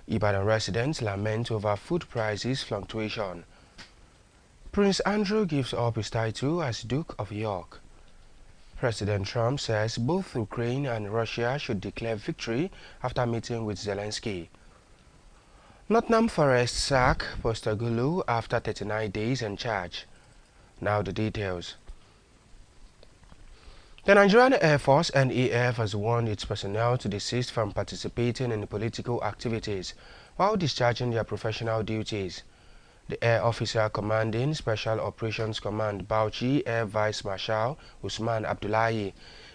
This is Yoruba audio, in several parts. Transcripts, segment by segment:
Ibadan residents lament over food prices fluctuation. Prince Andrew gives up his title as Duke of York. President Trump says both Ukraine and Russia should declare victory after meeting with Zelensky. Nottingham Forest sack Postagulu after 39 days in charge. Now the details. The Nigerian Air Force (NAF) has warned its personnel to desist from participating in political activities while discharging their professional duties. The Air Officer Commanding Special Operations Command Bauchi Air Vice Marshal Usman Abdullahi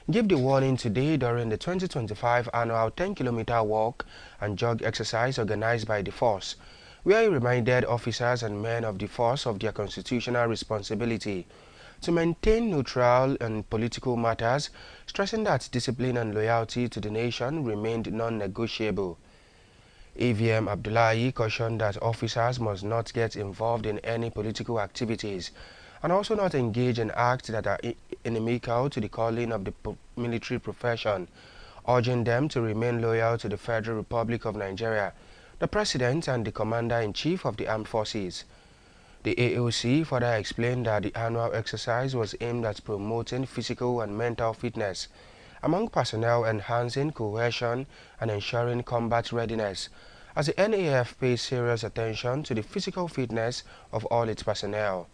gave the warning today during the 2025 annual 10-kilometer walk and jog exercise organized by the force, where he reminded officers and men of the force of their constitutional responsibility to maintain neutral in political matters, stressing that discipline and loyalty to the nation remained non-negotiable. AVM Abdullahi cautioned that officers must not get involved in any political activities and also not engage in acts that are inimical to the calling of the military profession, urging them to remain loyal to the Federal Republic of Nigeria, the President and the Commander-in-Chief of the Armed Forces. The AOC further explained that the annual exercise was aimed at promoting physical and mental fitness among personnel, enhancing cohesion and ensuring combat readiness, as the NAF pays serious attention to the physical fitness of all its personnel.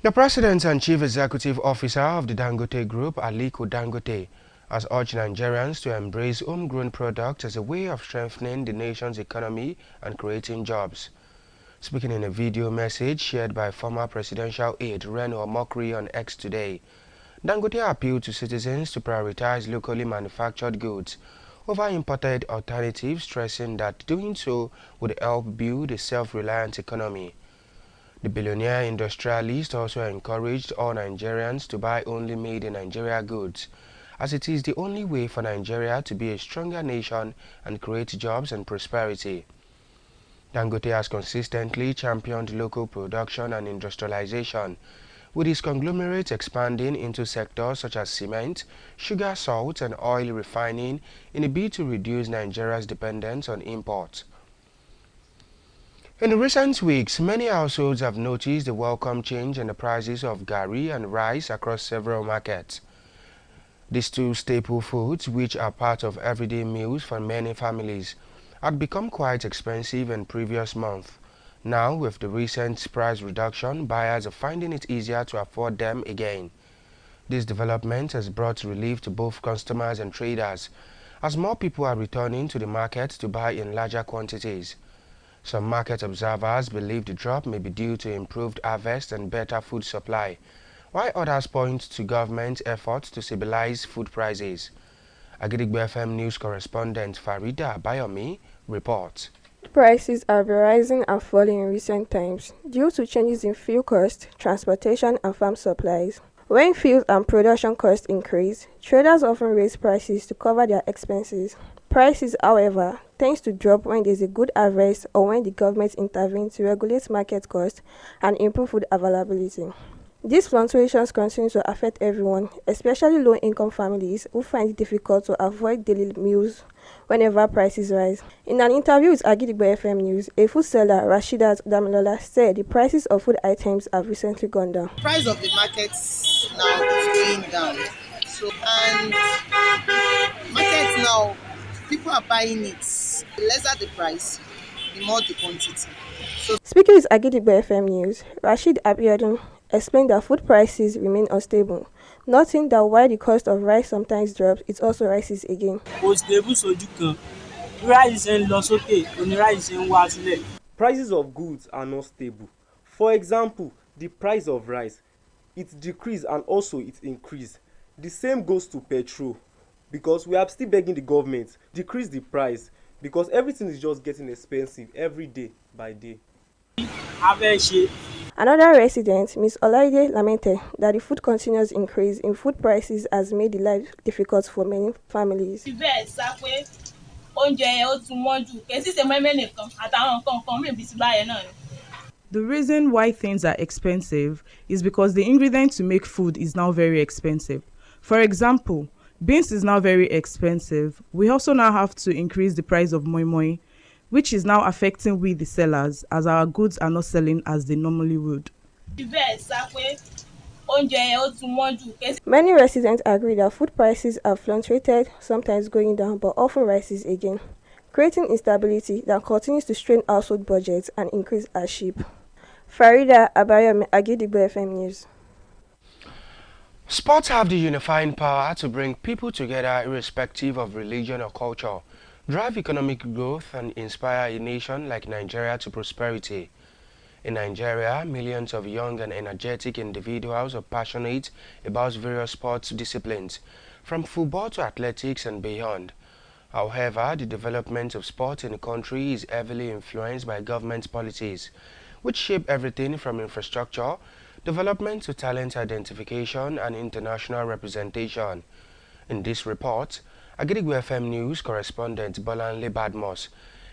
The President and Chief Executive Officer of the Dangote Group, Aliko Dangote, has urged Nigerians to embrace homegrown products as a way of strengthening the nation's economy and creating jobs. Speaking in a video message shared by former presidential aide Reno Omokri on X today, Dangote appealed to citizens to prioritize locally manufactured goods over imported alternatives, stressing that doing so would help build a self-reliant economy. The billionaire industrialist also encouraged all Nigerians to buy only made-in-Nigeria goods, as it is the only way for Nigeria to be a stronger nation and create jobs and prosperity. Dangote has consistently championed local production and industrialization, with its conglomerate expanding into sectors such as cement, sugar, salt, and oil refining in a bid to reduce Nigeria's dependence on imports. In recent weeks, many households have noticed the welcome change in the prices of garri and rice across several markets. These two staple foods, which are part of everyday meals for many families, had become quite expensive in previous months. Now, with the recent price reduction, buyers are finding it easier to afford them again. This development has brought relief to both customers and traders, as more people are returning to the market to buy in larger quantities. Some market observers believe the drop may be due to improved harvest and better food supply, while others point to government efforts to stabilize food prices. Agidigbo FM News correspondent Farida Bayomi reports. Prices have been rising and falling in recent times due to changes in fuel costs, transportation, and farm supplies. When fuel and production costs increase, traders often raise prices to cover their expenses. Prices, however, tends to drop when there is a good harvest or when the government intervenes to regulate market costs and improve food availability. These fluctuations continue to affect everyone, especially low-income families who find it difficult to avoid daily meals whenever prices rise. In an interview with Agidigbo FM News, a food seller, Rashidat Damilola, said the prices of food items have recently gone down. The price of the market now is going down. And market now, people are buying it. The lesser the price, the more the quantity. Speaking with Agidigbo FM News, Rashid Abiodun explained that food prices remain unstable, noting that while the cost of rice sometimes drops, it also rises again. Prices of goods are not stable. For example, the price of rice, it decreased and also it increased. The same goes to petrol, because we are still begging the government decrease the price, because everything is just getting expensive every day by day. Another resident, Ms. Olaide, lamented that the food continuous increase in food prices has made the life difficult for many families. The reason why things are expensive is because the ingredient to make food is now very expensive. For example, Beans is now very expensive. We also now have to increase the price of moi moi, which is now affecting we the sellers as our goods are not selling as they normally would. Many residents agree that food prices have fluctuated, sometimes going down but often rises again, creating instability that continues to strain household budgets and increase hardship. Farida Abayomi, Agidigbo FM News. Sports have the unifying power to bring people together irrespective of religion or culture, drive economic growth and inspire a nation like Nigeria to prosperity. In Nigeria, millions of young and energetic individuals are passionate about various sports disciplines, from football to athletics and beyond. However, the development of sport in the country is heavily influenced by government policies, which shape everything from infrastructure, development to talent identification and international representation. In this report, Agidigbo FM News correspondent Bolanle Badmos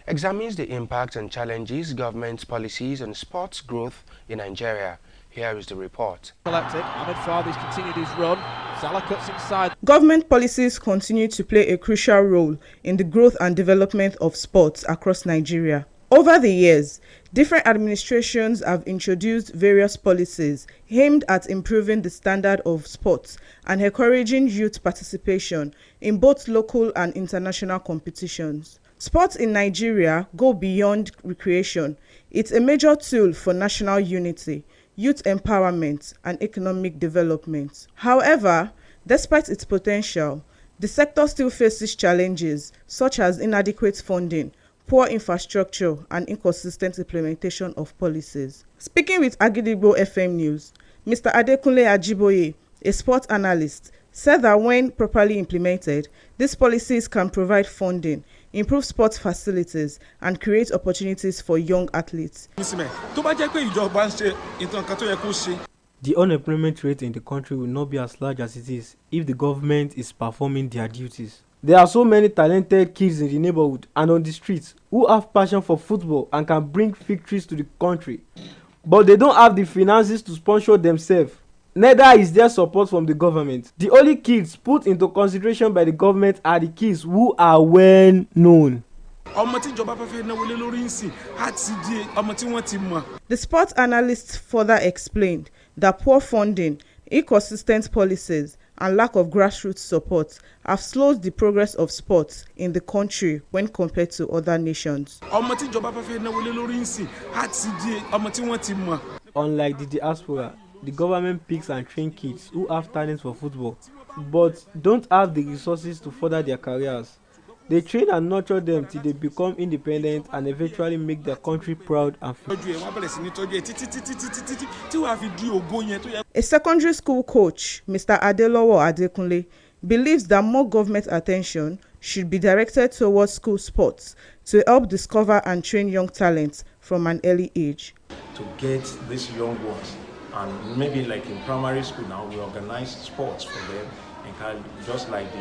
examines the impact and challenges government policies on sports growth in Nigeria. Here is the report. Ahmed Fardi's continued his run. Salah cuts inside. Government policies continue to play a crucial role in the growth and development of sports across Nigeria. Over the years, different administrations have introduced various policies aimed at improving the standard of sports and encouraging youth participation in both local and international competitions. Sports in Nigeria go beyond recreation. It's a major tool for national unity, youth empowerment, and economic development. However, despite its potential, the sector still faces challenges such as inadequate funding, poor infrastructure, and inconsistent implementation of policies. Speaking with Agidigbo FM News, Mr. Adekunle Ajiboye, a sports analyst, said that when properly implemented, these policies can provide funding, improve sports facilities, and create opportunities for young athletes. The unemployment rate in the country will not be as large as it is if the government is performing their duties. There are so many talented kids in the neighborhood and on the streets who have passion for football and can bring victories to the country, but they don't have the finances to sponsor themselves. Neither is there support from the government. The only kids put into consideration by the government are the kids who are well known. The sports analyst further explained that poor funding, inconsistent policies, and lack of grassroots support have slowed the progress of sports in the country when compared to other nations. Unlike the diaspora, the government picks and trains kids who have talent for football but don't have the resources to further their careers. They train and nurture them till they become independent and eventually make their country proud and free. A secondary school coach, Mr. Adelowo Adekunle, believes that more government attention should be directed towards school sports to help discover and train young talents from an early age. To get these young ones, and maybe like in primary school now, we organize sports for them, and just like the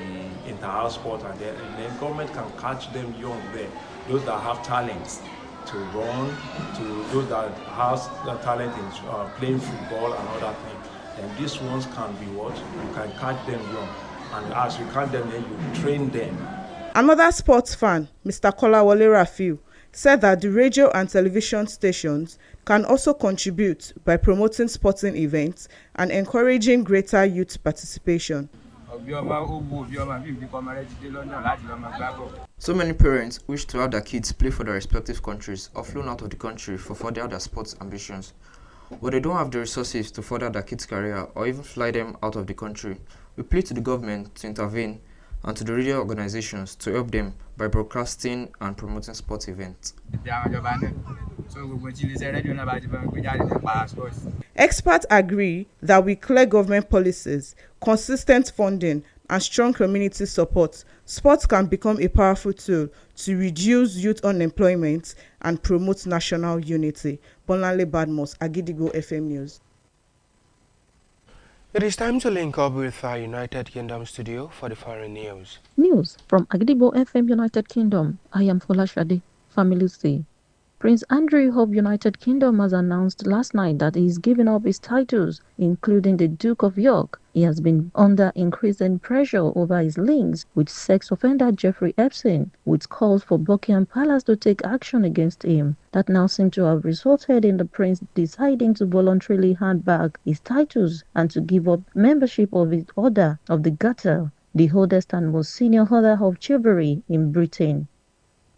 inter-house sport, and then government can catch them young there. Those that have talents to run, to those that have the talent in playing football and other things. Then these ones can be what? You can catch them young, and as you catch them, then you train them. Another sports fan, Mr. Kolawole Rafiu, said that the radio and television stations can also contribute by promoting sporting events and encouraging greater youth participation. So many parents wish to have their kids play for their respective countries or flown out of the country for further their sports ambitions, but they don't have the resources to further their kids' career or even fly them out of the country. We plead to the government to intervene and to the radio organizations to help them by broadcasting and promoting sports events. Experts agree that with clear government policies, consistent funding, and strong community support, sports can become a powerful tool to reduce youth unemployment and promote national unity. Bolanle Badmos, Agidigbo FM News. It is time to link up with our United Kingdom studio for the foreign news. News from Agidigbo FM United Kingdom. I am Folashade, Family C. Prince Andrew of United Kingdom has announced last night that he is giving up his titles, including the Duke of York, He has been under increasing pressure over his links with sex offender Jeffrey Epstein, with calls for Buckingham Palace to take action against him. That now seems to have resulted in the prince deciding to voluntarily hand back his titles and to give up membership of his Order of the Garter, the oldest and most senior order of chivalry in Britain.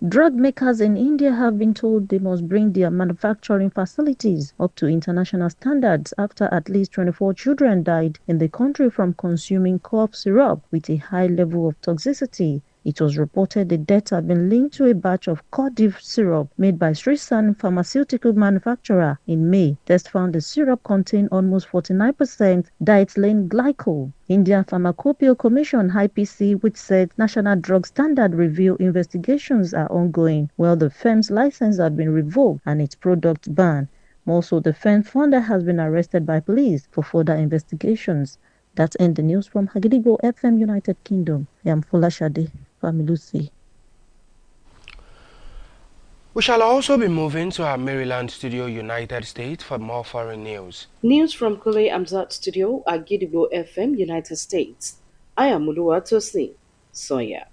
Drug makers in India have been told they must bring their manufacturing facilities up to international standards after at least 24 children died in the country from consuming cough syrup with a high level of toxicity. It was reported the deaths have been linked to a batch of Cardiff syrup made by Srisan pharmaceutical manufacturer in May. Tests found the syrup contained almost 49% diethylene glycol. Indian Pharmacopoeia Commission (IPC), which said National Drug Standard Review investigations are ongoing, while the firm's license has been revoked and its product banned. Also, the firm founder has been arrested by police for further investigations. That's in the news from Hagidigbo FM, United Kingdom. I am Fola Shade, Familusi. We shall also be moving to our Maryland studio, United States, for more foreign news. News from Kule Amzat Studio, Hagidigbo FM, United States. I am Uluwatosin Soya.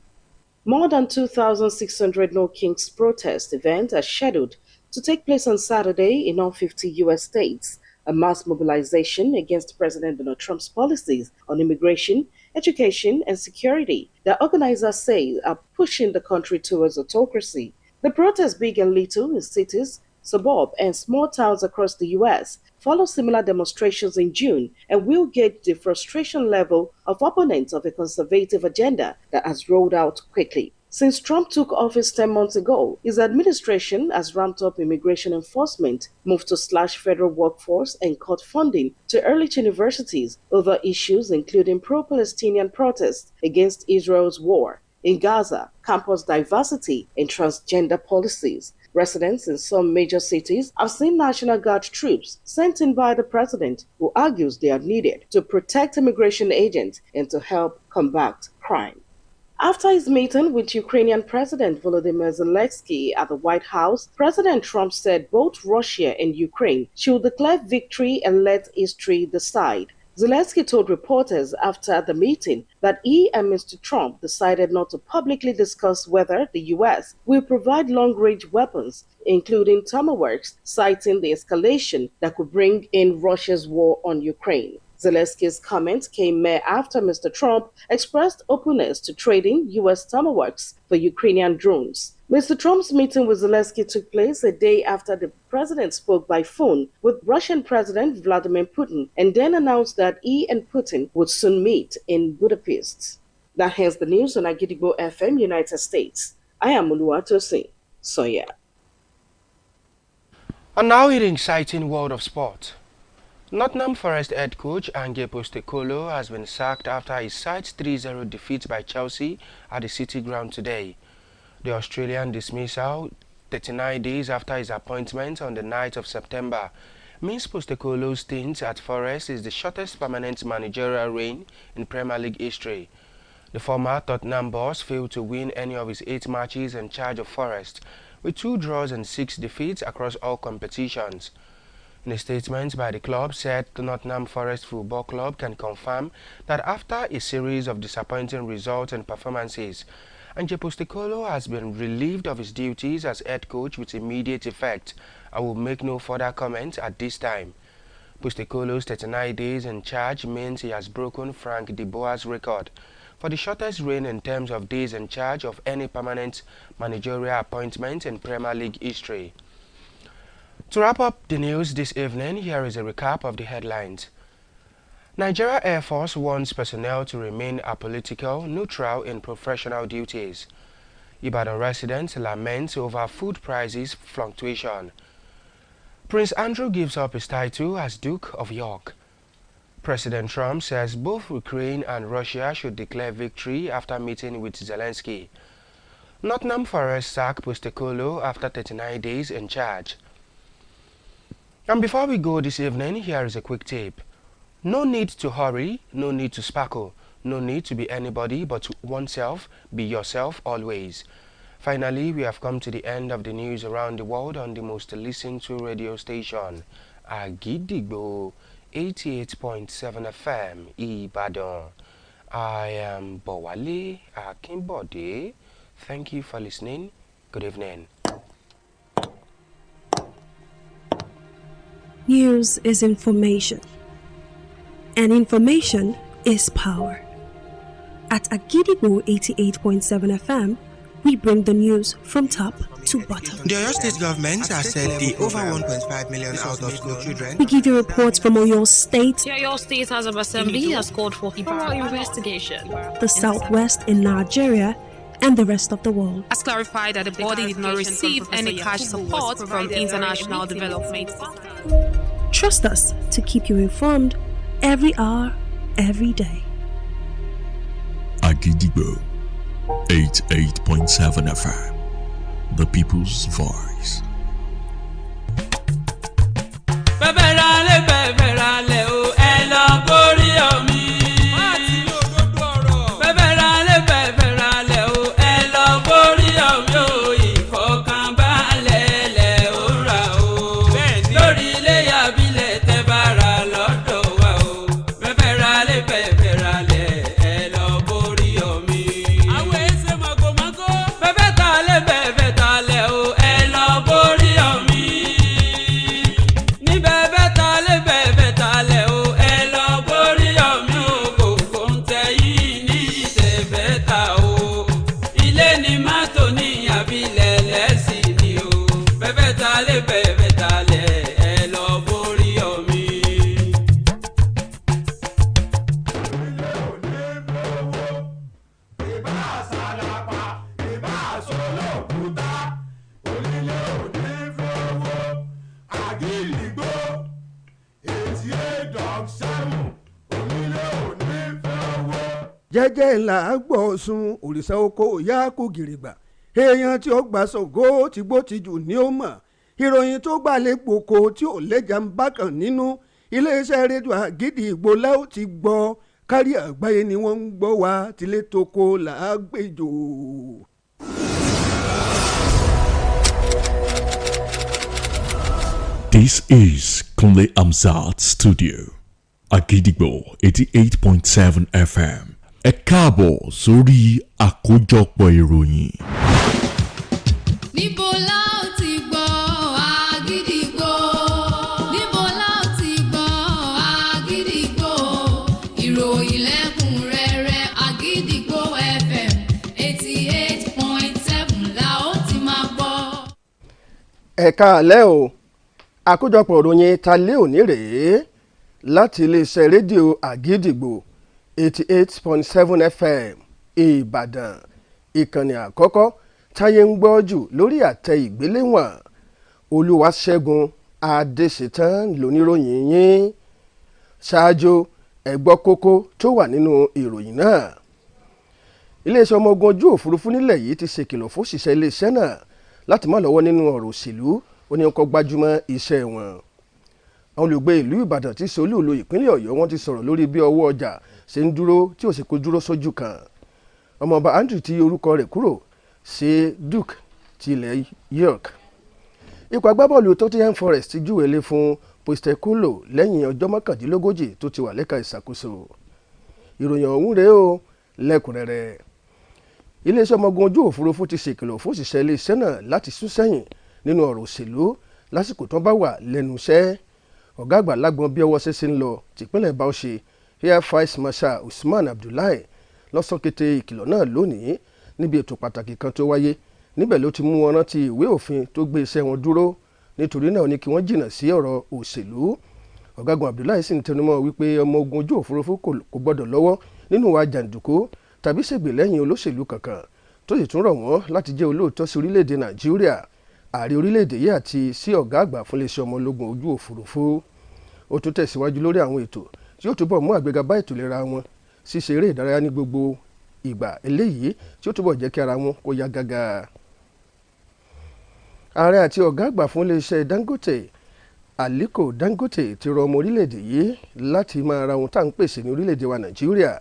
More than 2,600 No Kings protest events are scheduled to take place on Saturday in all 50 U.S. states, a mass mobilization against President Donald Trump's policies on immigration, education, and security that organizers say are pushing the country towards autocracy. The protests, big and little, in cities, suburbs, and small towns across the U.S. follow similar demonstrations in June and will gauge the frustration level of opponents of a conservative agenda that has rolled out quickly. Since Trump took office 10 months ago, his administration has ramped up immigration enforcement, moved to slash federal workforce, and cut funding to elite universities over issues including pro-Palestinian protests against Israel's war in Gaza, campus diversity, and transgender policies. Residents in some major cities have seen National Guard troops sent in by the president, who argues they are needed to protect immigration agents and to help combat crime. After his meeting with Ukrainian President Volodymyr Zelensky at the White House, President Trump said both Russia and Ukraine should declare victory and let history decide. Zelensky told reporters after the meeting that he and Mr. Trump decided not to publicly discuss whether the U.S. will provide long-range weapons, including tomahawks, citing the escalation that could bring in Russia's war on Ukraine. Zelensky's comments came after Mr. Trump expressed openness to trading U.S. tomahawks for Ukrainian drones. Mr. Trump's meeting with Zelensky took place a day after the president spoke by phone with Russian President Vladimir Putin and then announced that he and Putin would soon meet in Budapest. That ends the news on Hagidigbo FM, United States. I am Uluwatosin Soya. And now in the exciting world of sport. Nottingham Forest head coach Ange Postecoglou has been sacked after his side's 3-0 defeat by Chelsea at the City Ground today. The Australian dismissal, 39 days after his appointment on the 9th of September, means Postecoglou's stint at Forest is the shortest permanent managerial reign in Premier League history. The former Tottenham boss failed to win any of his 8 matches in charge of Forest, with 2 draws and 6 defeats across all competitions. In a statement by the club said the Nottingham Forest Football Club can confirm that after a series of disappointing results and performances, Ange Postecoglou has been relieved of his duties as head coach with immediate effect and will make no further comment at this time. Postecoglou's 39 days in charge means he has broken Frank de Boer's record for the shortest reign in terms of days in charge of any permanent managerial appointment in Premier League history. To wrap up the news this evening, here is a recap of the headlines. Nigeria Air Force wants personnel to remain apolitical, neutral in professional duties. Ibadan residents lament over food prices fluctuation. Prince Andrew gives up his title as Duke of York. President Trump says both Ukraine and Russia should declare victory after meeting with Zelensky. Nottingham Forest sack Postecoglou after 39 days in charge. And before we go this evening, here is a quick tip. No need to hurry, no need to sparkle, no need to be anybody but oneself, be yourself always. Finally, we have come to the end of the news around the world on the most listened to radio station, Agidigbo 88.7 FM Ibadan. I am BOWALE AKINBODE. Thank you for listening. Good evening. News is information, and information is power. At AKINBODE 88.7 FM, we bring the news from top to bottom. The Oyo State government has said the over 1.5 million out-of-school children. We give you reports from Oyo State. The Oyo State House of Assembly has called for thorough investigation. The Southwest in Nigeria and the rest of the world. Has clarified that the body did not receive any cash support from international development. Trust us to keep you informed every hour, every day. AKINBODE 88.7 FM, the people's voice. jẹ́jẹ́ ńlá gbọ̀ọ́sùn òrìṣà oko ìyá kò gìrìgbà èèyàn tí ó gbà Ṣàngó tí gbó ti jù ní ó mọ̀ ìròyìn tó gbà lè pòkó tí ò lẹ́jà ń bá kàn nínú iléeṣẹ́ rédíò Àgídìgbò láò ti gbọ́ kárí àgbáyé ni wọ́n ń gbọ́ wá tilé toko làágbèjò. This is Kunle Amzat Studio, Àgídìgbò 88.7 FM. Ẹ káàbọ̀ sórí àkójọpọ̀ ìròyìn. Níbo la ó ti gbọ́ Àgídìgbò? Níbo la ó ti gbọ́ Àgídìgbò? Ìròyìn lẹ́kùnrẹ́rẹ́ Àgídìgbò FM 88.7 la ó ti máa gbọ́. Ẹ káalẹ́ o, àkójọpọ̀ ìròyìn talẹ́ òní rèé láti iléeṣẹ́ rédíò Àgídìgbò 88.7 FM Ìbàdàn, ìkànnì àkọ́kọ́ táyé ń gbọ́ jù lórí àtẹ ìgbéléwọ̀n. Olúwaṣẹ́gun Adéṣetán lóníròyìn yín. Ṣáájú ẹ gbọ́ kókó tó wà nínú ìròyìn náà. Iléeṣẹ́ ọmọ ogun ojú òfurufú nílẹ̀ yìí ti ṣèkìlọ̀ fún òṣìṣẹ́ iléeṣẹ́ náà láti má lọ́wọ́ nínú ọ̀rọ̀ òṣèlú, ó ní kó gbájúmọ́ iṣẹ́ wọn. Àwọn olùgbé ìlú Ìbàdàn tí solú ìlú ìpínlẹ̀ Ọ̀yọ́ wọ́n ti sọ̀rọ̀ lórí bí ọwọ́ ọjà ṣe ń dúró tí ò sì kó dúró sójú kan. Ọmọọba Andrew ti orúkọ rẹ̀ kúrò sí Duke ti ilẹ̀ York. Ikọ̀ agbábọ́ọ̀lù Tottenham Forest ti júwèlé fún Postecoglou lẹ́yìn ọjọ́ mọ́kàndínlógójì tó ti wà lẹ́ka ìṣàkóso. Ìròyìn ọ̀hún rèé o lẹ́kùnrẹ́rẹ́. Iléeṣẹ́ ọmọ ogun ojú òfurufú ti ṣèkìlọ̀ fún òṣìṣẹ́ iléeṣẹ́ náà láti sún sẹ́yìn nínú ọ̀rọ̀ òṣèlú lásìkò tó bá wà lẹ́nu iṣẹ́. Ọ̀gá àgbà lágbọn bí ọwọ́ ṣẹ́ṣẹ́ ń lọ tìpínlẹ̀ Bauchi Air Vice Marshal Usman Abdullahi lọ́sọ̀kété ìkìlọ̀ náà lónìí níbi ètò pàtàkì kan tó wáyé. Níbẹ̀ ló ti mú wọn rántí ìwé òfin tó gbé iṣẹ́ wọn dúró, nítorí náà ní kí wọ́n jìnnà sí ọ̀rọ̀ òṣèlú. Ọ̀gágun Abdullahi sì ń tẹnumọ́ wípé ọmọ ogun ojú òfurufú kò gbọ́dọ̀ lọ́wọ́ nínú ìwà jàǹdùkú tàbí ṣègbè lẹ́yìn olóṣèlú kankan, tó sì tún rọ̀ wọ́n láti jẹ́ olóòótọ́ sí orílẹ̀-èdè Nàìjíríà, ààrẹ orílẹ̀-èdè yìí àti sí ọ̀gá àgbà fún iléeṣẹ́ ọmọ ológun ojú òfurufú. Ó tún tẹ̀síwájú lórí àwọn ètò tí yóò túbọ̀ mú àgbéga bá ètò ìlera wọn, ṣíṣe eré ìdárayá ní gbogbo ìgbà eléyìí tí ó túbọ̀ jẹ́ kí ara wọn kó yá gágá. Ààrẹ àti ọ̀gá àgbà fún iléeṣẹ́ Dangote Aliko Dangote ti rọ ọmọ orílẹ̀-èdè yìí láti máa ra ohun tá à ń pèsè ní orílẹ̀-èdè wa Nàìjíríà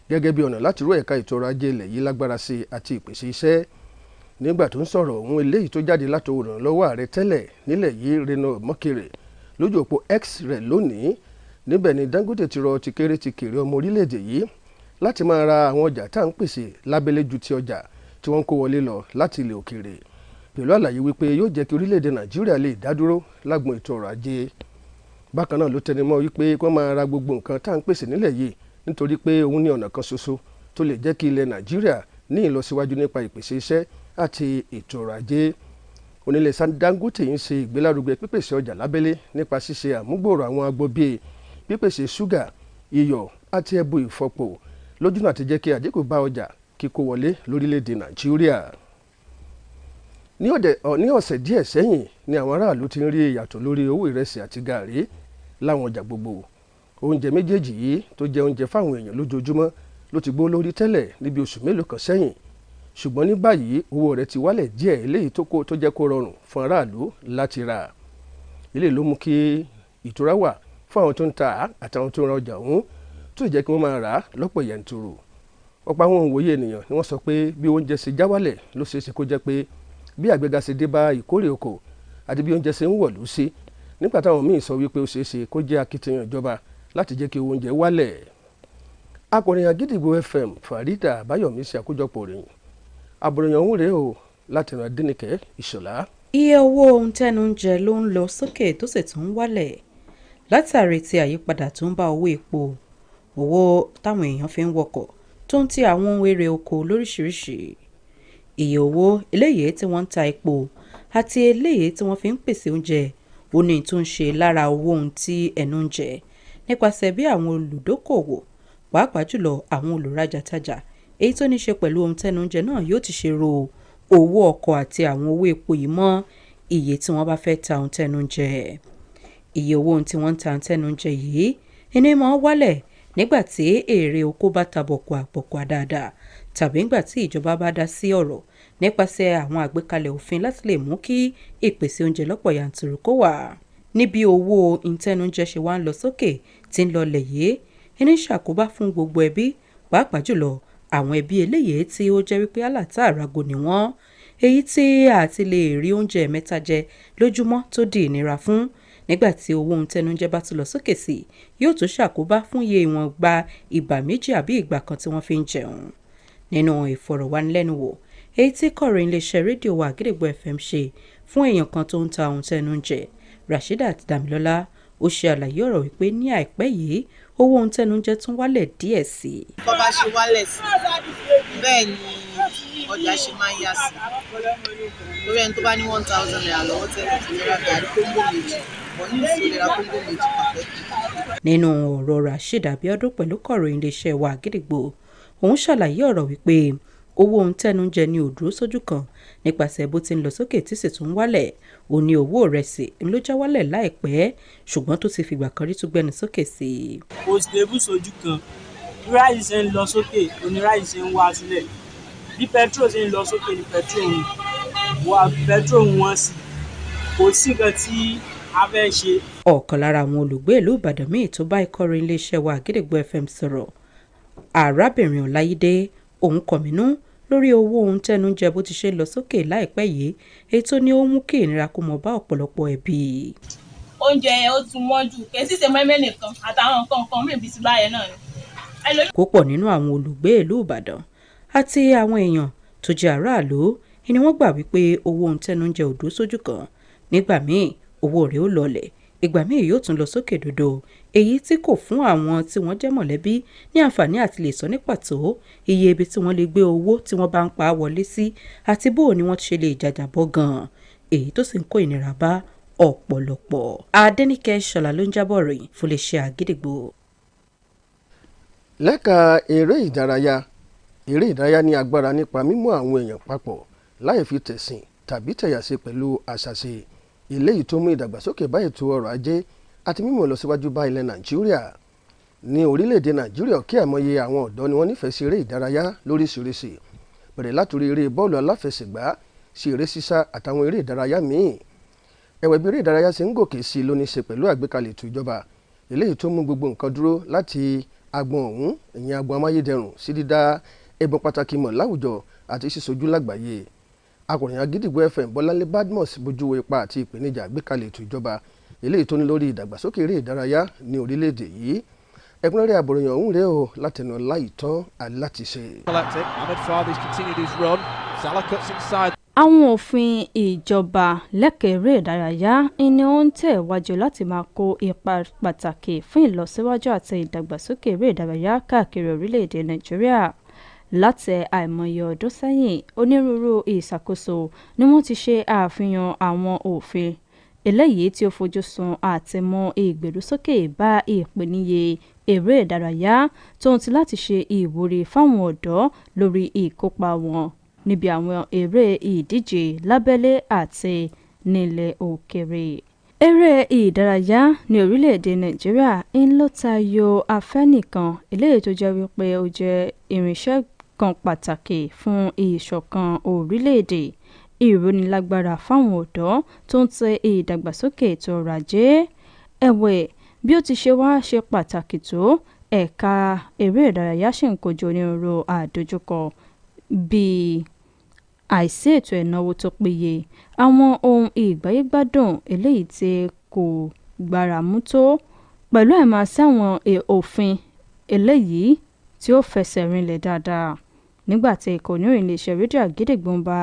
gẹ́gẹ́ bí ọ̀nà láti ró ẹ̀ka ètò ọrọ̀ ajé ilẹ̀ yìí lágbára sí àti ìpèsè iṣẹ́. Nígbà tó ń sọ̀rọ̀ ohun eléyìí tó jáde látọwọ́ ìrànlọ́wọ́ ààrẹ tẹ́lẹ̀ nílẹ̀ yìí Reno Mokere lójú òpó X rẹ̀ lónìí níbẹ̀ ni Dangote ti rọ ti kéré ọmọ orílẹ̀-èdè yìí láti máa ra àwọn ọjà tá à ń pèsè lábẹ́lé ju ti ọjà tí wọ́n ń kó wọlé lọ láti ilẹ̀ òkèèrè, pẹ̀lú àlàyé wípé yóò jẹ́ kí orílẹ̀-èdè Nàìjíríà lè dádúró lágbọn ètò ọrọ̀ ajé. Bákan náà ló tẹnumọ́ wípé kí wọ́n máa ra gbogbo nǹkan tá à ń pèsè nílẹ̀ yìí nítorí pé òun ní ọ̀nà kan ṣoṣo tó lè jẹ́ kí ilẹ̀ Nàìjíríà ní ìlọsíwájú nípa ìpèsè iṣẹ́ àti ètò ọrọ̀ ajé. Onílẹ̀ Dangote ń ṣe ìgbélárugẹ pípèsè ọjà lábẹ́lé nípa ṣíṣe àmúgbòòrò àwọn agbo bíi pípèsè ṣúgà, iyọ̀ àti ẹbu ìfọpo lójúnà àti jẹ́ kí àdínkù bá ọjà kíkó wọlé lórílẹ̀‐èdè Nàìjíríà. Ní ọ̀sẹ̀ díẹ̀ sẹ́yìn ni àwọn aráàlú ti ń rí ìyàtọ̀ lórí owó ìrẹsì àti gààrí láwọn ọjà gbogbo. Oúnjẹ méjèèjì yìí tó jẹ́ oúnjẹ fáwọn èèyàn lójoojúmọ́ ló ti gbó lórí tẹ́lẹ̀ níbi oṣù mélòó kan sẹ́yìn, ṣùgbọ́n ní báyìí owó rẹ̀ ti wálẹ̀ díẹ̀, eléyìí tó jẹ́ kó rọrùn fún aráàlú láti rà. Eléyìí ló mú kí ìtura wà fún àwọn tó ń ta àtàwọn tó ń ra ọjà ọ̀hún, tó jẹ́ kí wọ́n máa rà á lọ́pọ̀ yanturu. Ọ̀pọ̀ àwọn òǹwòye ènìyàn ni wọ́n sọ pé bí oúnjẹ ṣe já wálẹ̀ ló ṣeé ṣe kó jẹ́ pé bí àgbéga ṣe dé bá ìkórè oko àti bí oúnjẹ ṣe ń wọ̀lú sí, nígbà táwọn míì sọ wípé ó ṣeé ṣe kó jẹ́ akitiyan ìjọba láti jẹ́ kí oúnjẹ wálẹ̀. Akọ̀ròyìn Àgídìgbò FM Farida Báyọ̀mí ṣe àkójọpọ̀ ìròyìn. Àbòròyìn ọ̀hún rèé o láti ràn Adénìkẹ́ Ìṣọ̀lá. Iye owó ohun tẹnu ń jẹ ló ń lọ sókè tó sì tún ń wálẹ̀ látàrí ti àyípadà tó ń bá owó epo, owó táwọn èèyàn fi ń wọkọ̀ tó ń ti àwọn ohun èrè oko lóríṣiríṣi. Iye owó eléyìí tí wọ́n ń ta epo àti eléyìí tí wọ́n fi ń pèsè oúnjẹ ó ní tó ń ṣe lára owó ohun tí ẹnu ń jẹ nípasẹ̀ bí àwọn olùdókòwò pàápàá jùlọ àwọn olùrajà-tajà èyí tó ní ṣe pẹ̀lú ohun tẹnu ń jẹ náà yóò ti ṣe ro owó ọkọ̀ àti àwọn owó epo yìí mọ́ iye tí wọ́n bá fẹ́ ta ohun tẹnu ń jẹ. Iye owó ohun tí wọ́n ń ta ohun tẹnu ń jẹ yìí ẹni máa ń wálẹ̀ nígbà tí èrè oko bá ta bọ̀kùà dáadáa tàbí nígbà tí ìjọba bá dá sí ọ̀rọ̀ nípasẹ̀ àwọn àgbékalẹ̀ òfin láti lè mú kí ìpèsè oúnjẹ lọ́pọ̀ yanturu kó wà. Níbi owó ìtẹnujẹ ṣe wá ń lọ sókè tí ń lọlẹ̀ yìí ẹni ṣàkóbá fún gbogbo ẹbí, pàápàá jùlọ àwọn ẹbí eléyìí tí ó jẹ́ wípé àlàtà àràgò ni wọ́n, èyí tí àti lè rí oúnjẹ mẹ́ta jẹ lójúmọ́ tó di ìnira fún. Nígbà tí owó ohun tẹnujẹ bá tún lọ sókè sí yóò tún ṣàkóbá fún iye ìwọ̀n gba ìgbà méjì àbí ìgbà kan tí wọ́n fi ń jẹun. Nínú ìfọ̀rọ̀wánilẹ́nuwò èyí tí kọ̀ròyìn iléeṣẹ́ rédíò wa Àgídìgbò FM ṣe fún èèyàn kan tó ń ta ohun tẹnujẹ, Rasheedat Damilọ́lá, ó ṣe àlàyé ọ̀rọ̀ wípé ní àìpẹ́ yìí owó ohun tẹnujẹ tún wálẹ̀ díẹ̀ sí i. Bó bá ṣe wálẹ̀ sí bẹ́ẹ̀ ni ọjà ṣe máa ń yá sí lórí ẹni tó bá ní 1,000 naira lọ́wọ́ tẹ́lẹ̀ tó lè ra gàrí kóńgò méjì wọ́n ní ìfún lè ra kóńgò méjì pàtẹ́kì. Nínú ọ̀rọ̀ Rasheed Abiodun pẹ̀lú kọ̀ròyìn iléeṣẹ́ wa Àgídìgbò, òun ṣàlàyé ọ̀rọ̀ wípé owó ohun tẹnujẹ ni ò dúró sójú kan nípasẹ̀ bó ti ń lọ sókè tí sì tún wálẹ̀. Ó ní owó ìrẹsì ló já wálẹ̀ láìpẹ́ ṣùgbọ́n tó ti fìgbà kan rí tún gbẹnu sókè sí i. Kò stable sójú kan, bí ráìsì ṣe ń lọ sókè oní ráìsì ṣe ń wá sílẹ̀, bí petrol ṣe ń lọ sókè ní petrol wọn sí, kò sí nǹkan tí a fẹ́ ṣe. Ọ̀kan lára àwọn olùgbé ìlú Ìbàdàn míì tó bá ìkọ̀ròyìn iléeṣẹ́ wa Àgídìgbò FM sọ̀rọ̀, arábìnrin Ọláyídé, òun kọ̀mínú lórí owó ohun tẹnujẹ bó ti ṣe lọ sókè láìpẹ́ yìí, èyí tó ní ó mú kí ìnira kó mọ bá ọ̀pọ̀lọpọ̀ ẹbí. Oúnjẹ yẹn ó tún wọ́n jù, kèsì ṣe mẹ́mẹ́ nìkan àtàwọn nǹkan mìíràn bíi ti báyẹn náà ni. Púpọ̀ nínú àwọn olùgbé ìlú Ìbàdàn àti àwọn èèyàn tó jẹ́ aráàlú ni wọ́n gbà wípé owó ohun tẹnujẹ ò dúró sójú kan. Nígbà míì owó rẹ̀ ó lọlẹ̀, ìgbà míì yóò tún lọ sókè dodo, èyí tí kò fún àwọn tí wọ́n jẹ́ mọ̀lẹ́bí ní àǹfààní àti lè sọ ní pàtó iye ibi tí wọ́n lè gbé owó tí wọ́n bá ń pa wọlé sí àti bó ni wọ́n ti ṣe lè jàjàbọ́ gan-an, èyí tó sì ń kó ìnira bá ọ̀pọ̀lọpọ̀. Adéníkẹ́ Ṣọlá ló ń jábọ̀ ròyìn fún iléeṣẹ́ Àgídìgbò. Lẹ́ka eré ìdárayá ní agbára nípa mímú àwọn èèyàn papọ̀ láì fi tẹ̀sìn tàbí tẹ̀yàsí pẹ̀lú àṣàṣe, eléyìí tó mú ìdàgbàsókè bá ètò ọrọ̀ ajé àti mímú ìlọsíwájú bá ilẹ̀ Nàìjíríà. Ní orílẹ̀-èdè Nàìjíríà kí àmọye àwọn ọ̀dọ́ ni wọ́n nífẹ̀ẹ́ sí eré ìdárayá lóríṣiríṣi, bẹ̀rẹ̀ látòrí eré bọ́ọ̀lù aláfẹsẹ̀gbá sí eré sísá àtàwọn eré ìdárayá míì. Ẹ̀wẹ̀ bí eré ìdárayá ṣe ń gòkè sí ló ní ṣe pẹ̀lú àgbékalẹ̀ ètò ìjọba eléyìí tó mú gbogbo nǹkan dúró láti agbọn ọ̀hún, ìyẹn agbọn amáyédẹrùn sí dídá ẹ̀bùn pàtàkì mọ̀ láwùjọ àti sísojú lágbàáyé. Akọ̀ròyìn Àgídìgbò FM Bọ́láńlé Badmus bójú wo ipa àti ìpèníjà àgbékalẹ̀ ètò ìjọba eléyìí tó ní lórí ìdàgbàsókè eré ìdárayá ní orílẹ̀-èdè yìí. Ẹ̀kúnrẹ́rẹ́ àbòròyìn ọ̀hún rèé o látẹnu Láìtọ́ Alátiṣe. Àwọn òfin ìjọba lẹ́ka eré ìdárayá ni ó ń tẹ̀wájú láti máa kó ipa pàtàkì fún ìlọsíwájú àti ìdàgbàsókè eré ìdárayá káàkiri orílẹ̀-èdè Nàìjíríà. Láti àìmọye ọdún sẹ́yìn, onírúurú ìṣàkóso ni wọ́n ti ṣe àfihàn àwọn òfin eléyìí tí ó fojú sun àti mú ìgbèrúsókè bá ìpèníyè eré ìdárayá tó ń ti láti ṣe ìwúrí fáwọn ọ̀dọ́ lórí ìkópa wọn níbi àwọn eré ìdíje lábẹ́lé àti nílẹ̀ òkèèrè. Eré ìdárayá ní orílẹ̀-èdè Nàìjíríà ń lọ tayọ afẹ́ nìkan, eléyìí tó jẹ́ wípé ó jẹ́ irinṣẹ́ kan pàtàkì fún ìṣọ̀kan orílẹ̀-èdè, ìrónilágbára fáwọn ọ̀dọ́ tó ń tẹ ìdàgbàsókè ètò ọrọ̀ ajé. Ẹ̀wẹ̀, bí ó ti ṣe wá ṣe pàtàkì tó, ẹ̀ka eré ìdárayá ṣì ń kojú onírúurú àdójúkọ bíi àìsí ètò ìnáwó tó péye, àwọn ohun ìgbáyégbádùn eléyìí tí kò gbáramú tó, pẹ̀lú àìmáṣí àwọn òfin eléyìí tí ó fẹsẹ̀ rinlẹ̀ dáadáa. Nígbà tí ikọ̀ oníròyìn iléeṣẹ́ rédíò Àgídìgbò ń bá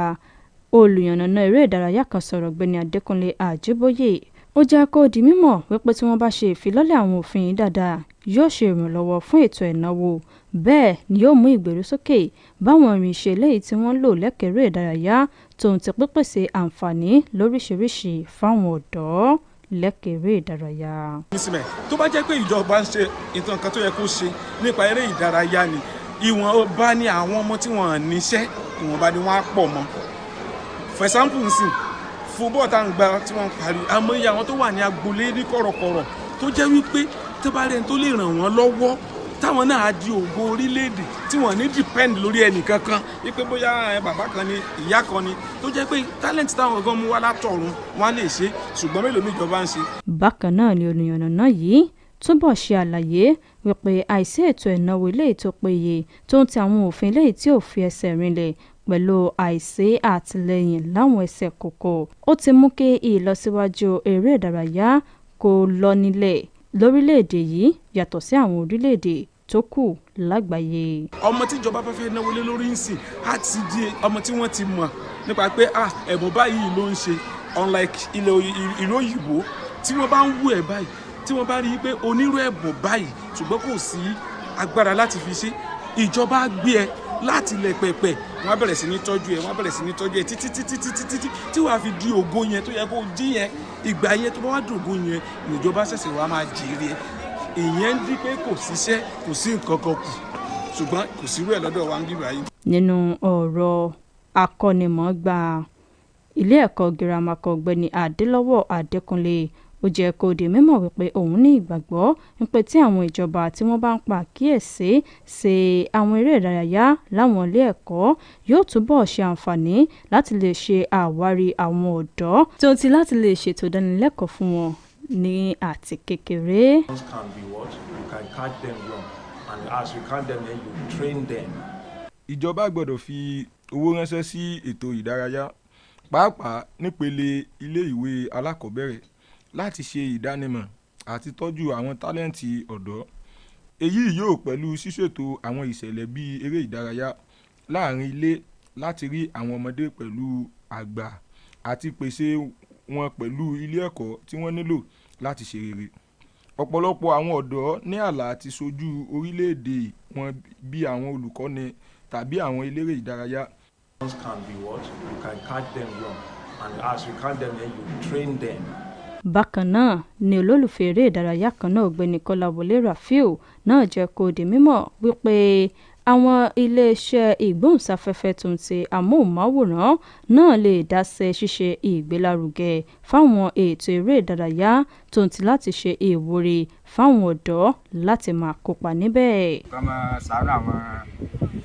olùyànnàná eré ìdárayá kan sọ̀rọ̀, Ọ̀gbẹ́ni Adékúnlé Àjíbóyè, ó jẹ́ kó di mímọ̀ wípé tí wọ́n bá ṣe ìfilọ́lẹ̀ àwọn òfin yìí dáadáa, yóò ṣe ìrànlọ́wọ́ fún ètò ìnáwó, bẹ́ẹ̀ ni yóò mú ìgbèrúsókè báwọn irinṣẹ́ eléyìí tí wọ́n lò lẹ́ka eré ìdárayá tó ń ti pípèsè àǹfààní lóríṣiríṣi fáwọn ọ̀dọ́ lẹ́ka eré ìdárayá. Tó bá jẹ́ pé ìjọba ń ṣe nǹkan kan tó yẹ kó ṣe nípa eré ìdárayá ni, ìwọ̀nba ni àwọn ọmọ tí wọ́n níṣẹ́, ìwọ̀nba ni wọ́n á pọ̀ mọ́. For example, nsìn fúbọ́ọ̀ tá à ń gba tí wọ́n parí, àmọ́ iye àwọn tó wà ní agboolé ní kọ̀rọ̀kọ̀rọ̀ tó jẹ́ wípé tó bá rẹ̀ tó lè ràn wọ́n lọ́wọ́ táwọn náà á di ògo orílẹ̀-èdè tí wọ́n ní depend lórí ẹnì kankan wípé bóyá bàbá kan ni ìyá kan ni, tó jẹ́ pé talent táwọn gan mú wá látọ̀run wọ́n á lè ṣe, ṣùgbọ́n mélòó ni ìjọba ń ṣe. Bákan náà ni olùyànnàná yìí túbọ̀ ṣe àlàyé wípé àìsí ètò ìnáwó eléyìí tó péye tó ń ti àwọn òfin eléyìí tí ò fi ẹsẹ̀ rinlẹ̀ pẹ̀lú àìsí àtìlẹ́yìn láwọn ẹsẹ̀ kòkó, ó ti mú kí ìlọsíwájú eré ìdárayá kó lọ nílẹ̀ lórílẹ̀-èdè yìí yàtọ̀ sí àwọn orílẹ̀-èdè tó kù lágbàáyé. Ọmọ tí ìjọba fẹ́ fẹ́ náwó lé lórí ń sìn á ti di ọmọ tí wọ́n ti mọ̀ nípa pé ẹ̀bùn báyìí ló ń ṣe, unlike ìlú òyìnbó tí wọ́n bá ń wú ẹ̀ báyìí, tí wọ́n bá rí i pé onírú ẹ̀bùn báyìí ṣùgbọ́n kò sí agbára láti fi ṣe, ìjọba gbé ẹ láti ilẹ̀ pẹ̀pẹ̀, wọ́n á bẹ̀rẹ̀ sí ní tọ́jú ẹ, wọ́n á bẹ̀rẹ̀ sí ní tọ́jú ẹ títí tí wàá fi di ògo yẹn tó yẹ kó jí yẹn, ìgbà yẹn tó bá wá dògo yẹn ìjọba ṣẹ̀ṣẹ̀ wàá máa jèrè ẹ. Ìyẹn ń di pé kò síṣẹ́, kò sí nǹkan kan kù, ṣùgbọ́n kò sí irú ẹ̀ lọ́dọ̀ wa ń gbìbà yìí. Nínú ọ̀rọ̀ akọ́nimọ̀ọ́gbà ilé ẹ̀kọ́ girama kan, Ọ̀gbẹ́ni Adélọ́wọ̀ Adékúnlé, ó jẹ́ kó di mímọ̀ wípé òun ní ìgbàgbọ́ wípé tí àwọn ìjọba tí wọ́n bá ń pa àkíyèsí sí àwọn eré ìdárayá láwọn ilé ẹ̀kọ́ yóò túbọ̀ ṣe àǹfààní láti lè ṣe àwárí àwọn ọ̀dọ́ tó ti láti lè ṣètò ìdánilẹ́kọ̀ọ́ fún wọn ní àti kékeré. Ìjọba gbọ́dọ̀ fi owó ránṣẹ́ sí ètò ìdárayá, pàápàá nípele ilé ìwé alákọ̀ọ́bẹ̀rẹ̀, láti ṣe ìdánimọ̀ àti tọ́jú àwọn tálẹ́ǹtì ọ̀dọ́. Èyí yóò pẹ̀lú ṣíṣètò àwọn ìṣẹ̀lẹ̀ bíi eré ìdárayá láàrin ilé láti rí àwọn ọmọdé pẹ̀lú àgbà àti pèsè wọn pẹ̀lú ilé ẹ̀kọ́ tí wọ́n nílò láti ṣe rere. Ọ̀pọ̀lọpọ̀ àwọn ọ̀dọ́ ní àlá àti ṣojú orílẹ̀-èdè wọn bí àwọn olùkọ́ni tàbí àwọn eléré ìdárayá. Bákan náà ni olólùfẹ́ eré ìdárayá kan náà, Ọ̀gbẹ́ni Kọ́láwọlé Rafiu, náà jẹ́ kó di mímọ̀ wípé àwọn iléeṣẹ́ ìgbóhùnsáfẹ́fẹ́ tó ń ti amóhùnmáwòrán náà lè dáṣẹ́ ṣíṣe ìgbélárugẹ fáwọn ètò eré ìdárayá tó ń ti láti ṣe ìwúrí fáwọn ọ̀dọ́ láti máa kópa níbẹ̀. Ká máa ṣàánú àwọn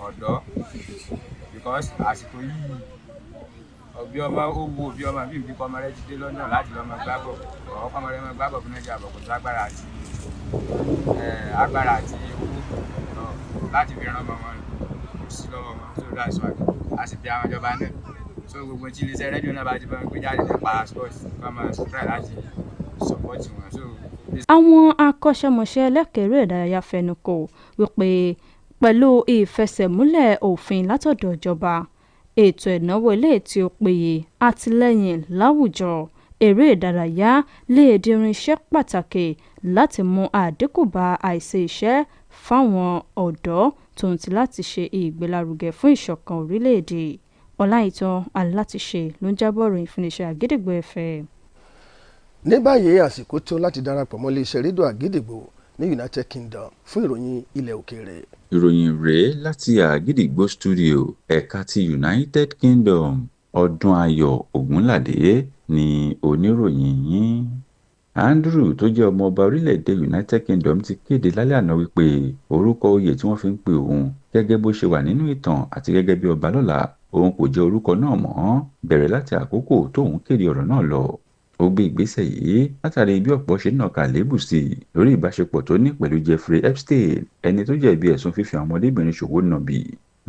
ọ̀dọ́ because àsìkò yìí òbí ọmọ ó wo òbí ọmọ bí ìbí kọ́mọ rẹ ti dé lọ́nà láti lọ́mọ gbábọ̀ ọ̀hún kọ́mọ rẹ máa gbábọ̀ fún Nàìjíríà bọ̀ kò sí agbára àti owó láti fi ràn ọmọ wọn kò sí lọ́wọ́ wọn tó dá ìṣọ́ àti a sì bí àwọn ìjọba náà tó gbogbo tí iléeṣẹ́ rédíò náà bá ti bá ń gbé jáde nípa sports kọ́ máa try láti support wọn. So àwọn akọ́ṣẹ́mọṣẹ́ ẹlẹ́kẹ̀ẹ́rẹ́ ìdárayá fẹnukò wípé pẹ̀lú ìfẹsẹ̀múlẹ̀ òfin látọ̀dọ̀ ìjọba, ètò ìnáwó ilé tí ó péye, àtìlẹ́yìn láwùjọ, eré ìdárayá lè di irinṣẹ́ pàtàkì láti mú àdínkù bá àìsí iṣẹ́ fáwọn ọ̀dọ́ tòun ti láti ṣe ìgbélárugẹ fún ìṣọ̀kan orílẹ̀-èdè. Ọláìtàn Alátiṣe ló ń jábọ̀ ròyìn fún iléeṣẹ́ Àgídìgbò FM. ní báyìí àsìkò tó láti darapọ̀ mọ́ iléeṣẹ́ rédíò Àgídìgbò ní United Kingdom fún ìròyìn ilẹ̀ òkèèrè. ìròyìn rèé láti Àgídìgbò studio ẹ̀ka ti United Kingdom. Ọdúnayọ̀ Ògúnládé ni oníròyìn yín. Andrew tó jẹ́ ọmọ ọba orílẹ̀-èdè United Kingdom ti kéde lálẹ́ àná wípé orúkọ oyè tí wọ́n fi ń pe òun gẹ́gẹ́ bó ṣe wà nínú ìtàn àti gẹ́gẹ́ bí ọba lọ́la, òun kò jẹ́ orúkọ náà mọ́ bẹ̀rẹ̀ láti àkókò tóun kéde ọ̀rọ̀ náà lọ. Ó gbé ìgbésẹ̀ yìí látàrí bí ọ̀pọ̀ ṣe náà kà lébù sí i lórí ìbáṣepọ̀ tó ní pẹ̀lú Jeffrey Epstein, ẹni tó jẹ̀bi ẹ̀sùn fífi àwọn ọmọdébìnrin ṣòwò nàbì.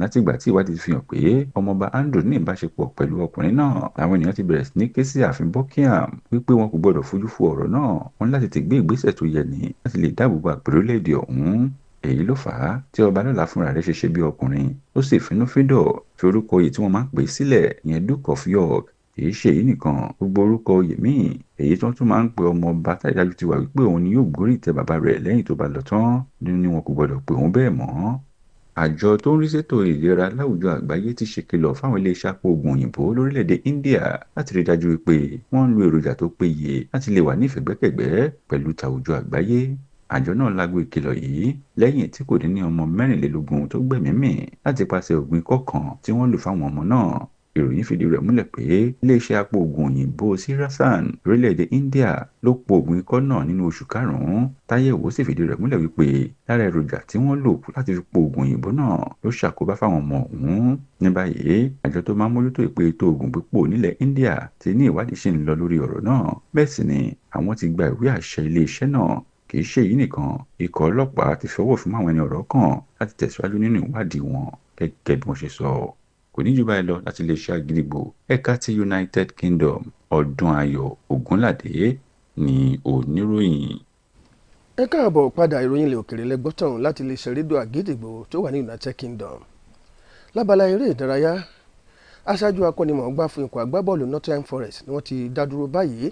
Látìgbà tí ìwádìí fi hàn pé ọmọọba Andrew ní ìbáṣepọ̀ pẹ̀lú ọkùnrin náà, àwọn ènìyàn ti bẹ̀rẹ̀ sí ní ké sí ààfin Buckingham wípé wọn kò gbọdọ̀ fojú fo ọ̀rọ̀ náà, wọn láti ti gbé ìgbésẹ̀ tó yẹ ní láti lè dáàbò bo àpèrè orílẹ̀-èdè ọ̀hún. Èyí ló fà á tí ọba lọ́la fúnra rẹ̀ ṣe bí ọkùnrin, ó sì finúfíndọ̀ fi orúkọ oyè tí wọ́n máa ń pè sílẹ̀, ìyẹn Duke of York. Kì í ṣe èyí nìkan, gbogbo orúkọ oyè míì èyí tí wọ́n tún máa ń pe ọmọ ọba tájájú ti wà wípé òun ni yóò gorí ìtẹ́ bàbá rẹ̀ lẹ́yìn tó bá lọ tán, ni wọn kò gbọdọ̀ pè òun bẹ́ẹ̀ mọ́. Àjọ tó ń rí ṣètò ìlera láwùjọ àgbáyé ti ṣèkìlọ̀ fáwọn iléeṣẹ́ apòògùn òyìnbó lórílẹ̀‐èdè India láti rí dájú wípé wọ́n ń lo èròjà tó péye láti lè wà ní ìfẹ̀gbẹ́kẹ̀gbẹ́ pẹ̀lú tàwùjọ àgbáyé. Àjọ náà lágbo ìkìlọ̀ yìí lẹ́yìn tí kò dín ní ọmọ 24 tó gbẹ̀mí mì láti pàṣẹ ògùn ikọ́ kan tí wọ́n lò fáwọn ọmọ náà. Ìròyìn fìdí rẹ̀ múlẹ̀ pé iléeṣẹ́ apòògùn òyìnbó Sirasan orílẹ̀-èdè India ló po ògùn ikọ́ náà nínú oṣù karùn-ún. Táyẹ̀wò sì fìdí rẹ̀ múlẹ̀ wípé lára èròjà tí wọ́n lò láti fi po ògùn òyìnbó náà ló ṣàkóbá fáwọn ọmọ ọ̀hún. Ní báyìí àjọ tó máa ń mójútó ìpè ètò ògùn pípò nílẹ̀ India ti ní ìwádìí ṣì ń lọ lórí ọ̀rọ̀ náà, bẹ́ẹ̀ sì ni àwọn ti gba ìwé àṣẹ iléeṣẹ́ náà. Kì í ṣe èyí nìkan, ikọ̀ ọlọ́pàá ti fọwọ́ fún àwọn ẹni ọ̀rọ̀ kàn láti tẹ̀síwájú nínú ìwádìí wọn gẹ́gẹ́ bí wọ́n ṣe sọ. Kò ní jù báyìí lọ láti iléeṣẹ́ Àgídìgbò ẹ̀ka ti United Kingdom. Ọdúnayọ̀ Ògúnládé ni oníròyìn. ẹ káàbọ̀ padà, ìròyìn ilẹ̀ òkèèrè lẹ́gbọ́tàn láti iléeṣẹ́ rédíò Àgídìgbò tó wà ní United Kingdom. Lábala eré ìdárayá, aṣáájú akọ́nimọ̀ọ́gbá fún ikọ̀ agbábọ́ọ̀lù Nottingham Forest ni wọ́n ti dá dúró báyìí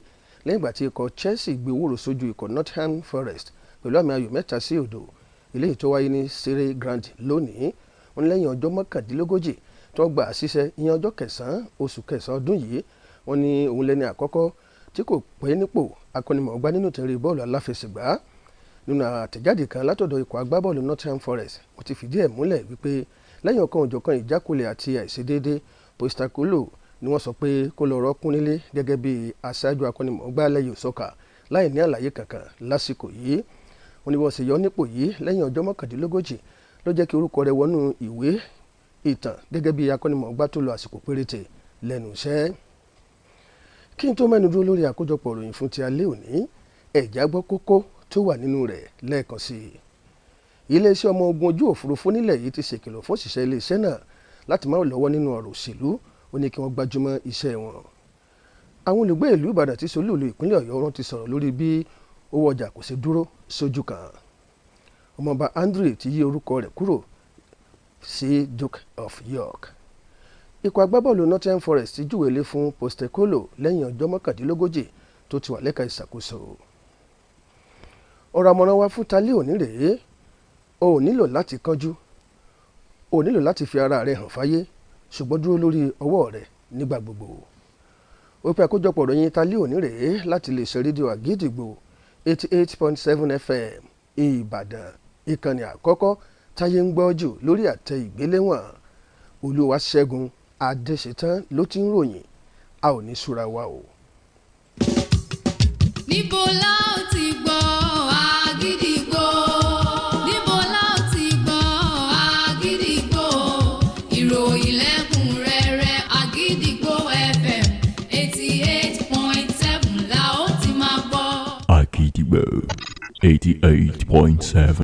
lẹ́yìn ìgbà tí ikọ̀ Chelsea gbé wúrò sójú ikọ̀ Nottingham Forest pẹ̀lú àmì ayò 3-0 eléyìí tó wáyé ní Sere Grand lónìí. wọ́n ní lẹ́yìn ọjọ́ 39 tó gbà ṣiṣẹ́ ìyẹn ọjọ́ 9 oṣù kẹsàn-án ọdún yìí, wọ́n ní òun lẹ́ni àkọ́kọ́ tí kò pẹ́ nípò akọ́nimọ̀ọ́gbá nínú ìtẹ̀rẹ̀ bọ́ọ̀lù aláfẹsẹ̀gbá. Nínú àtẹ̀jáde kan látọ̀dọ̀ ikọ̀ agbábọ́ọ̀lù Nottingham Forest, wọ́n ti fìdí ẹ̀ múlẹ̀ wípé lẹ́yìn ọ̀kan òjọ̀kan ìjákulẹ̀ àti àìṣedéédé, Postecoglou ni wọ́n sọ pé kó lọ rọ́ọ̀kún nílé gẹ́gẹ́ bí aṣáájú akọ́nimọ̀ọ́gbá lẹ́yìn òsọ́kà láì ní àlàyé kankan lásìkò yìí. Wọ́n ní wọ́n sì yọ nípò yìí lẹ́yìn ọjọ́ 39 ló jẹ́ kí orúkọ rẹ̀ wọnú ìwé ìtàn gẹ́gẹ́ bí akọ́nimọ̀ọ́gbá tó lo àsìkò péréte lẹ́nu iṣẹ́. Kí n tó mẹ́nu dúró lórí àkójọpọ̀ ìròyìn fún ti alẹ́ òní, ẹ̀já gbọ́ kókó tó wà nínú rẹ̀ lẹ́ẹ̀kan sí i. Iléeṣẹ́ ọmọ ogun ojú òfurufú nílẹ̀ yìí ti ṣèkìlọ̀ fún òṣìṣẹ́ iléeṣẹ́ náà láti má lọ́wọ́ nínú ọ̀rọ̀ òṣèlú, ó ní kí wọ́n gbájúmọ́ iṣẹ́ wọn. Àwọn olùgbé ìlú Ìbàdàn tí solúùlú ìpínlẹ̀ Ọ̀yọ́ wọn ti sọ̀rọ̀ lórí bí owó ọjà kò ṣe dúró sójú kan. Ọmọọba Andrew ti yí orúkọ rẹ̀ kúrò sí Duke of York. Ikọ̀ agbábọ́ọ̀lù Nottingham Forest ti júwèlé fún Postecoglou lẹ́yìn ọjọ́ 39 tó ti wà lẹ́ka ìṣàkóso. Ọ̀rọ̀ àmọ̀ràn wa fún talẹ́ òní rèé: o ò nílò láti kánjú, o ò nílò láti fi ara rẹ hàn fáyé, ṣùgbọ́n dúró lórí ọwọ́ rẹ nígbà gbogbo. Ó pẹ́ àkójọpọ̀ ọ̀rọ̀ yín talẹ́ òní rèé láti lè ṣe rédíò Àgídìgbò 88.7 FM Ìbàdàn, ìkànnì àkọ́kọ́ táyé ń gbọ́ jù lórí àtẹ ìgbéléwọ̀n. Olúwaṣẹ́gun Adéṣetán ló ti ń ròyìn, a ò ní súra wa o. Níbo la ó ti gbọ́ Àgídìgbò? Níbo la ó ti gbọ́ Àgídìgbò? Ìròyìn lẹ́kùnrẹ́rẹ́ Àgídìgbò FM 88.7 la ó ti máa gbọ́. Àgídìgbò 88.7.